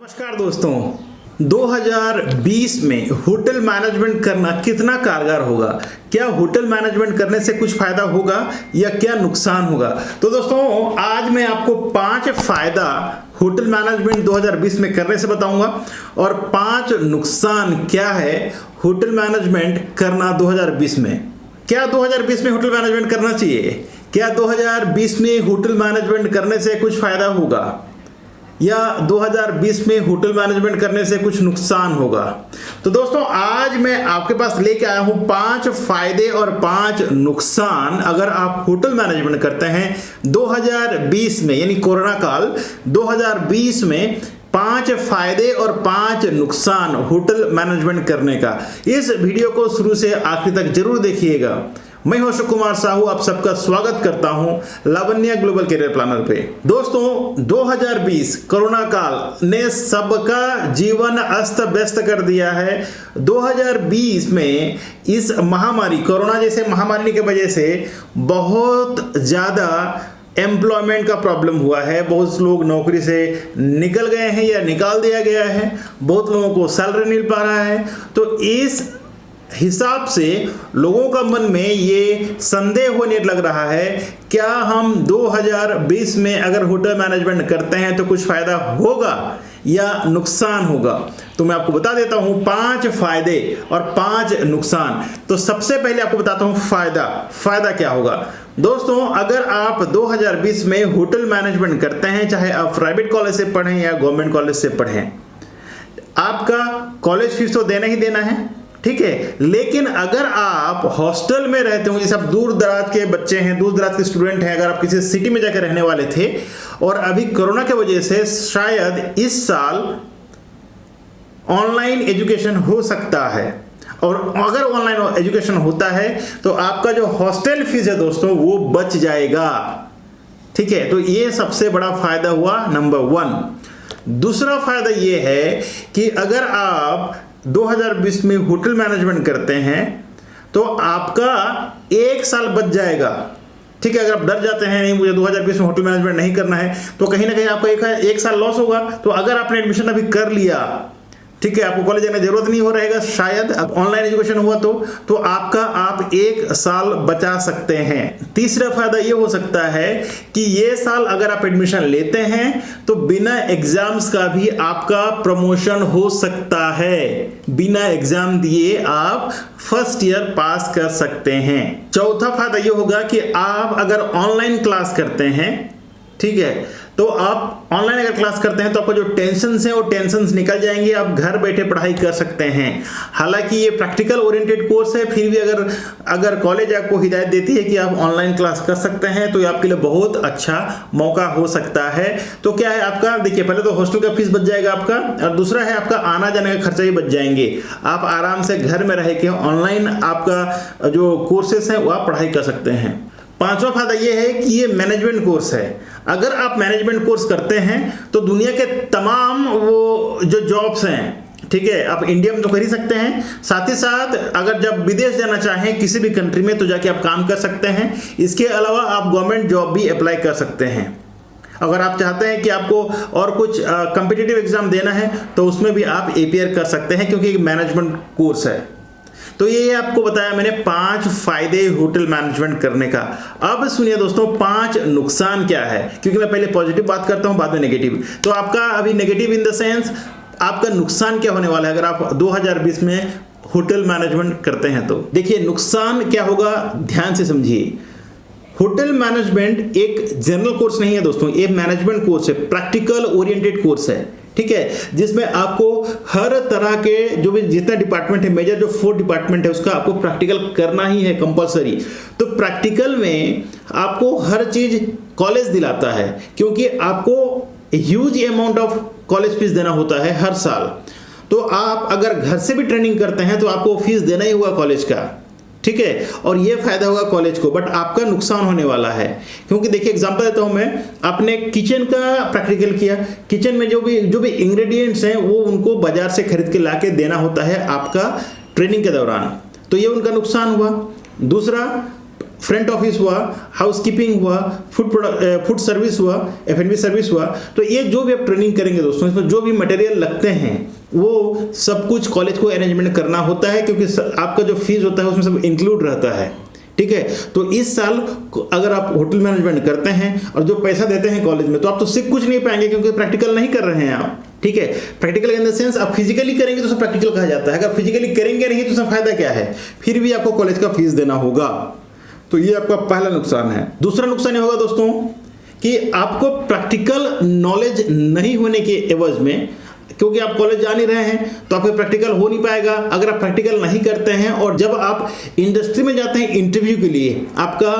नमस्कार दोस्तों, 2020 में होटल मैनेजमेंट करना कितना कारगर होगा? क्या होटल मैनेजमेंट करने से कुछ फायदा होगा या क्या नुकसान होगा? तो दोस्तों आज मैं आपको 5 फायदा होटल मैनेजमेंट 2020 में करने से बताऊंगा और 5 नुकसान क्या है होटल मैनेजमेंट करना 2020 में। क्या 2020 में होटल मैनेजमेंट करना चाहिए? क्या 2020 में होटल मैनेजमेंट करने से कुछ फायदा होगा या 2020 में होटल मैनेजमेंट करने से कुछ नुकसान होगा? तो दोस्तों आज मैं आपके पास लेके आया हूं 5 फायदे और 5 नुकसान अगर आप होटल मैनेजमेंट करते हैं 2020 में, यानी कोरोना काल 2020 में 5 फायदे और 5 नुकसान होटल मैनेजमेंट करने का। इस वीडियो को शुरू से आखिर तक जरूर देखिएगा। मैं हूं अशोक कुमार साहू, आप सबका स्वागत करता हूं लावण्य ग्लोबल करियर प्लानर पे। दोस्तों 2020 कोरोना काल ने सबका जीवन अस्त व्यस्त कर दिया है। 2020 में इस महामारी, कोरोना जैसे महामारी की वजह से बहुत ज़्यादा एम्प्लॉयमेंट का प्रॉब्लम हुआ है। बहुत लोग नौकरी से निकल गए हैं या निकाल दिया गया है, बहुत लोगों को सैलरी मिल पा रहा है। तो इस हिसाब से लोगों का मन में ये संदेह होने लग रहा है, क्या हम 2020 में अगर होटल मैनेजमेंट करते हैं तो कुछ फायदा होगा या नुकसान होगा? तो मैं आपको बता देता हूं 5 फायदे और 5 नुकसान। तो सबसे पहले आपको बताता हूं फायदा क्या होगा। दोस्तों अगर आप 2020 में होटल मैनेजमेंट करते हैं, चाहे आप प्राइवेट कॉलेज से पढ़ें या गवर्नमेंट कॉलेज से पढ़ें, आपका कॉलेज फीस तो देना ही देना है, ठीक है। लेकिन अगर आप हॉस्टल में रहते हो, जैसे आप दूर दराज के बच्चे हैं, दूर दराज के स्टूडेंट हैं, अगर आप किसी सिटी में जाकर रहने वाले थे और अभी कोरोना की वजह से शायद इस साल ऑनलाइन एजुकेशन हो सकता है, और अगर ऑनलाइन एजुकेशन होता है तो आपका जो हॉस्टल फीस है दोस्तों वो बच जाएगा, ठीक है। तो ये सबसे बड़ा फायदा हुआ नंबर 1। दूसरा फायदा ये है कि अगर आप 2020 में होटल मैनेजमेंट करते हैं तो आपका 1 साल बच जाएगा, ठीक है। अगर आप डर जाते हैं नहीं मुझे 2020 में होटल मैनेजमेंट नहीं करना है, तो कहीं ना कहीं आपका एक साल लॉस होगा। तो अगर आपने एडमिशन अभी कर लिया, ठीक है, आपको कॉलेज जाने की जरूरत नहीं हो रहेगा, शायद अब ऑनलाइन एजुकेशन हुआ तो आप 1 साल बचा सकते हैं। तीसरा फायदा ये हो सकता है कि ये साल अगर आप एडमिशन लेते हैं तो बिना एग्जाम्स का भी आपका प्रमोशन हो सकता है। बिना एग्जाम दिए आप फर्स्ट ईयर पास कर सकते हैं। चौथा फायदा ये होगा कि आप अगर ऑनलाइन क्लास करते हैं, ठीक है, तो आप ऑनलाइन अगर क्लास करते हैं तो आपका जो टेंशन है वो टेंशन निकल जाएंगे, आप घर बैठे पढ़ाई कर सकते हैं। हालांकि ये प्रैक्टिकल ओरिएंटेड कोर्स है, फिर भी अगर कॉलेज आपको हिदायत देती है कि आप ऑनलाइन क्लास कर सकते हैं तो ये आपके लिए बहुत अच्छा मौका हो सकता है। तो क्या है आपका, देखिए पहले तो हॉस्टल का फीस बच जाएगा आपका, और दूसरा है आपका आना जाने का खर्चा ही बच जाएंगे। आप आराम से घर में रह के ऑनलाइन आपका जो कोर्सेस हैं वो आप पढ़ाई कर सकते हैं। पांचवा फायदा ये है कि ये मैनेजमेंट कोर्स है। अगर आप मैनेजमेंट कोर्स करते हैं तो दुनिया के तमाम वो जो जॉब्स हैं, ठीक है, आप इंडिया में तो कर ही सकते हैं, साथ ही साथ अगर जब विदेश जाना चाहें किसी भी कंट्री में तो जाके आप काम कर सकते हैं। इसके अलावा आप गवर्नमेंट जॉब भी अप्लाई कर सकते हैं। अगर आप चाहते हैं कि आपको और कुछ कॉम्पिटिटिव एग्जाम देना है तो उसमें भी आप अपीयर कर सकते हैं, क्योंकि एक मैनेजमेंट कोर्स है। तो ये आपको बताया मैंने 5 फायदे होटल मैनेजमेंट करने का। अब सुनिए दोस्तों 5 नुकसान क्या है, क्योंकि मैं पहले पॉजिटिव बात करता हूं बाद में नेगेटिव। तो आपका अभी नेगेटिव इन द सेंस आपका नुकसान क्या होने वाला है अगर आप 2020 में होटल मैनेजमेंट करते हैं। तो देखिए नुकसान क्या होगा, ध्यान से समझिए। होटल मैनेजमेंट एक जनरल कोर्स नहीं है दोस्तों, ये मैनेजमेंट कोर्स है, प्रैक्टिकल ओरिएंटेड कोर्स है, ठीक है, जिसमें आपको हर तरह के जो भी जितना डिपार्टमेंट है, मेजर जो 4 डिपार्टमेंट है उसका आपको प्रैक्टिकल करना ही है कंपलसरी। तो प्रैक्टिकल में आपको हर चीज कॉलेज दिलाता है, क्योंकि आपको huge amount of college fees देना होता है हर साल। तो आप अगर घर से भी ट्रेनिंग करते हैं तो आपको फीस देना ही होगा कॉलेज का, ठीक है, और ये फायदा होगा कॉलेज को। बट आपका नुकसान होने वाला है, क्योंकि देखिए एग्जांपल देता हूं मैं, आपने किचन का प्रैक्टिकल किया, किचन में जो भी इंग्रेडिएंट्स हैं वो उनको बाजार से खरीद के लाके देना होता है आपका ट्रेनिंग के दौरान, तो ये उनका नुकसान हुआ। दूसरा फ्रंट ऑफिस हुआ, हाउसकीपिंग हुआ, फूड सर्विस हुआ, F&B सर्विस हुआ, तो ये जो भी आप ट्रेनिंग करेंगे दोस्तों, इसमें जो भी मटेरियल लगते हैं वो सब कुछ कॉलेज को अरेंजमेंट करना होता है, क्योंकि आपका जो फीस होता है उसमें सब इंक्लूड रहता है। ठीक है, तो इस साल अगर आप होटल मैनेजमेंट करते हैं और जो पैसा देते हैं कॉलेज में, तो आप तो सीख कुछ नहीं पाएंगे, क्योंकि प्रैक्टिकल नहीं कर रहे हैं आप। ठीक है, प्रैक्टिकल इन द सेंस आप फिजिकली करेंगे तो उसे प्रैक्टिकल कहा जाता है, अगर फिजिकली करेंगे नहीं तो उसमें फायदा क्या है, फिर भी आपको कॉलेज का फीस देना होगा। तो ये आपका पहला नुकसान है। दूसरा नुकसान ये होगा दोस्तों कि आपको प्रैक्टिकल नॉलेज नहीं होने के एवज में, क्योंकि आप कॉलेज जा नहीं रहे हैं तो आपका प्रैक्टिकल हो नहीं पाएगा। अगर आप प्रैक्टिकल नहीं करते हैं और जब आप इंडस्ट्री में जाते हैं इंटरव्यू के लिए, आपका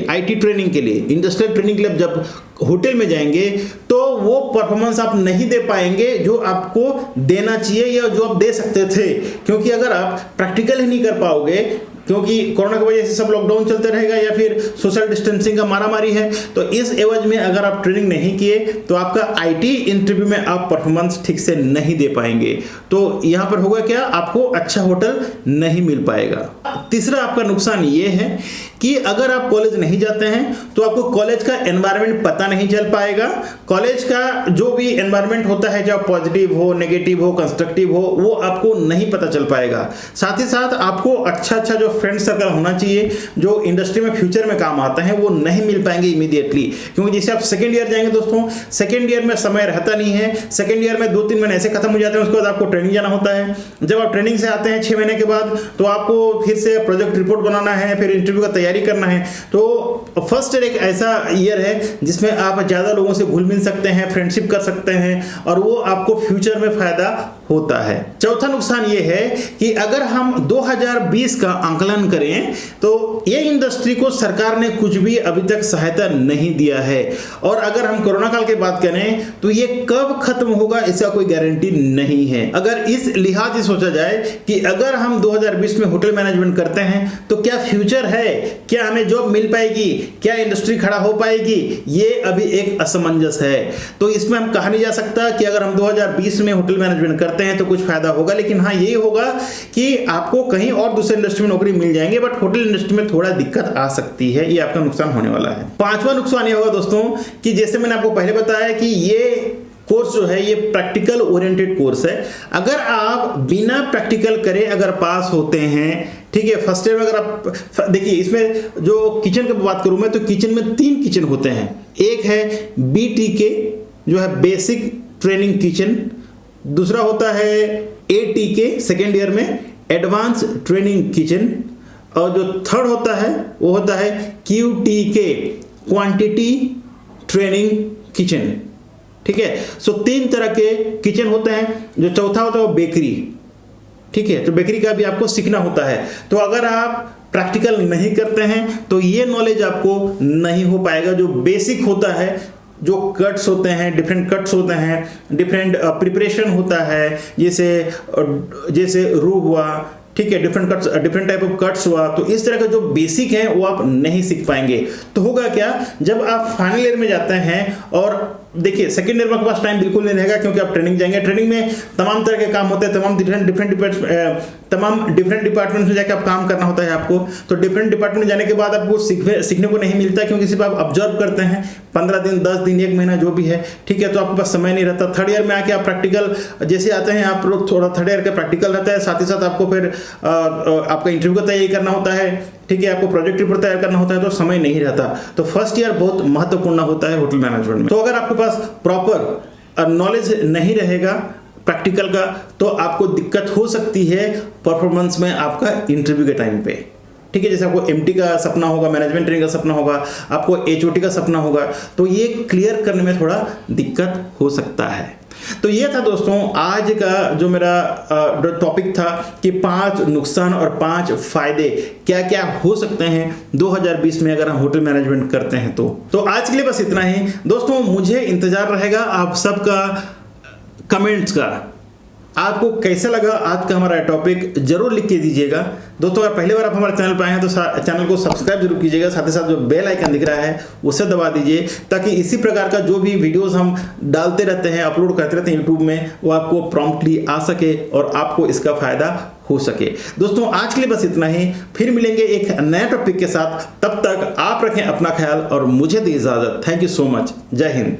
आईटी ट्रेनिंग के लिए, इंडस्ट्रियल ट्रेनिंग के लिए जब होटल में जाएंगे, तो वो परफॉर्मेंस आप नहीं दे पाएंगे जो आपको देना चाहिए या जो आप दे सकते थे, क्योंकि अगर आप प्रैक्टिकल ही नहीं कर पाओगे, क्योंकि कोरोना की वजह से सब लॉकडाउन चलते रहेगा या फिर सोशल डिस्टेंसिंग का मारामारी है, तो इस एवज में अगर आप ट्रेनिंग नहीं किए तो आपका आईटी इंटरव्यू में आप परफॉर्मेंस ठीक से नहीं दे पाएंगे। तो यहाँ पर होगा क्या, आपको अच्छा होटल नहीं मिल पाएगा। तीसरा आपका नुकसान ये है कि अगर आप कॉलेज नहीं जाते हैं तो आपको कॉलेज का एनवायरनमेंट पता नहीं चल पाएगा। कॉलेज का जो भी एनवायरनमेंट होता है, चाहे पॉजिटिव हो, नेगेटिव हो, कंस्ट्रक्टिव हो, वो आपको नहीं पता चल पाएगा। साथ ही साथ आपको अच्छा जो फ्रेंड सर्कल होना चाहिए जो इंडस्ट्री में फ्यूचर में काम आते हैं, वो नहीं मिल पाएंगे इमीडिएटली, क्योंकि जैसे आप सेकेंड ईयर जाएंगे दोस्तों, सेकेंड ईयर में समय रहता नहीं है। सेकेंड ईयर में 2-3 महीने ऐसे खत्म हो जाते हैं, उसके बाद आपको ट्रेनिंग जाना होता है। जब आप ट्रेनिंग से आते हैं 6 महीने के बाद, तो आपको फिर से प्रोजेक्ट रिपोर्ट बनाना है, फिर इंटरव्यू का तैयारी करना है। तो फर्स्ट ईयर एक ऐसा ईयर है जिसमें आप ज़्यादा लोगों से घुल मिल सकते हैं, फ्रेंडशिप कर सकते हैं, और वो आपको फ्यूचर में फायदा होता है। चौथा नुकसान ये है कि अगर हम 2020 का आंकलन करें तो ये इंडस्ट्री को सरकार ने कुछ भी अभी तक सहायता नहीं दिया है, और अगर हम कोरोना काल की बात करें तो ये कब खत्म होगा इसका कोई गारंटी नहीं है। अगर इस लिहाज से सोचा जाए कि अगर हम 2020 में होटल मैनेजमेंट करते हैं तो क्या फ्यूचर है, क्या हमें जॉब मिल पाएगी, क्या इंडस्ट्री खड़ा हो पाएगी, ये अभी एक असमंजस है। तो इसमें हम कहा नहीं जा सकता कि अगर हम 2020 में होटल मैनेजमेंट करते हैं तो कुछ फायदा होगा, लेकिन हाँ ये होगा कि आपको कहीं और दूसरे इंडस्ट्री में नौकरी मिल जाएंगे, बट होटल इंडस्ट्री में थोड़ा दिक्कत आ सकती है, ये आपका नुकसान होने वाला है। पांचवा नुकसान ये होगा दोस्तों कि जैसे मैंने आपको पहले बताया कि ये कोर्स जो है ये प्रैक्टिकल ओरिएंटेड कोर्स है। अगर आप बिना प्रैक्टिकल करे अगर पास होते हैं, ठीक है, फर्स्ट ईयर में अगर आप देखिए, इसमें जो किचन की बात करूं मैं, तो किचन में 3 किचन होते हैं। एक है BTK जो है बेसिक ट्रेनिंग किचन, दूसरा होता है ATK सेकेंड ईयर में एडवांस ट्रेनिंग किचन, और जो थर्ड होता है वो होता है QTK क्वांटिटी ट्रेनिंग किचन। ठीक है, सो 3 तरह के किचन होते हैं। जो चौथा होता है वो बेकरी, ठीक है, तो बेकरी का भी आपको सीखना होता है। तो अगर आप प्रैक्टिकल नहीं करते हैं तो ये नॉलेज आपको नहीं हो पाएगा। जो बेसिक होता है, जो कट्स होते हैं, डिफरेंट कट्स होते हैं, डिफरेंट प्रिपरेशन होता है, जैसे रू हुआ, ठीक है, different cuts, different type of cuts हुआ, तो इस तरह का जो बेसिक है वो आप नहीं सीख पाएंगे। तो होगा क्या, जब आप फाइनल ईयर में जाते हैं, और देखिए सेकेंड ईयर में आपके पास टाइम बिल्कुल नहीं रहेगा, क्योंकि आप ट्रेनिंग जाएंगे। ट्रेनिंग में तमाम तरह के काम होते हैं, तमाम डिफरेंट डिपार्टमेंट में जाकर आप काम करना होता है आपको। तो डिफरेंट डिपार्टमेंट में जाने के बाद आपको सीखने को नहीं मिलता, क्योंकि सिर्फ आप ऑब्जर्व करते हैं 15 दिन, 10 दिन, 1 महीना जो भी है, ठीक है, तो आपके पास समय नहीं रहता। थर्ड ईयर में आके आप प्रैक्टिकल जैसे आते हैं आप लोग, थोड़ा थर्ड ईयर का प्रैक्टिकल रहता है, साथ ही साथ आपको फिर आपका इंटरव्यू का तैयारी करना होता है, ठीक है, आपको प्रोजेक्ट रिपोर्ट तैयार करना होता है, तो समय नहीं रहता। तो फर्स्ट ईयर बहुत महत्वपूर्ण होता है होटल मैनेजमेंट में। तो अगर आपके पास प्रॉपर नॉलेज नहीं रहेगा प्रैक्टिकल का, तो आपको दिक्कत हो सकती है परफॉर्मेंस में आपका इंटरव्यू के टाइम पे। ठीक है, जैसे आपको MT का सपना होगा, मैनेजमेंट ट्रेनिंग का सपना होगा, आपको HOT का सपना होगा, तो ये क्लियर करने में थोड़ा दिक्कत हो सकता है। तो ये था दोस्तों आज का जो मेरा टॉपिक था कि 5 नुकसान और 5 फायदे क्या क्या हो सकते हैं 2020 में अगर हम होटल मैनेजमेंट करते हैं। तो आज के लिए बस इतना ही दोस्तों। मुझे इंतजार रहेगा आप सबका कमेंट्स का, आपको कैसा लगा आज का हमारा टॉपिक जरूर लिख के दीजिएगा। दोस्तों अगर पहली बार आप हमारे चैनल पर आए हैं तो चैनल को सब्सक्राइब जरूर कीजिएगा, साथ ही साथ जो बेल आइकन दिख रहा है उसे दबा दीजिए, ताकि इसी प्रकार का जो भी वीडियोस हम डालते रहते हैं, अपलोड करते रहते हैं यूट्यूब में, वो आपको प्रॉम्प्टली आ सके और आपको इसका फायदा हो सके। दोस्तों आज के लिए बस इतना ही, फिर मिलेंगे एक नए टॉपिक के साथ। तब तक आप रखें अपना ख्याल और मुझे दी इजाजत। Thank you so much. जय हिंद।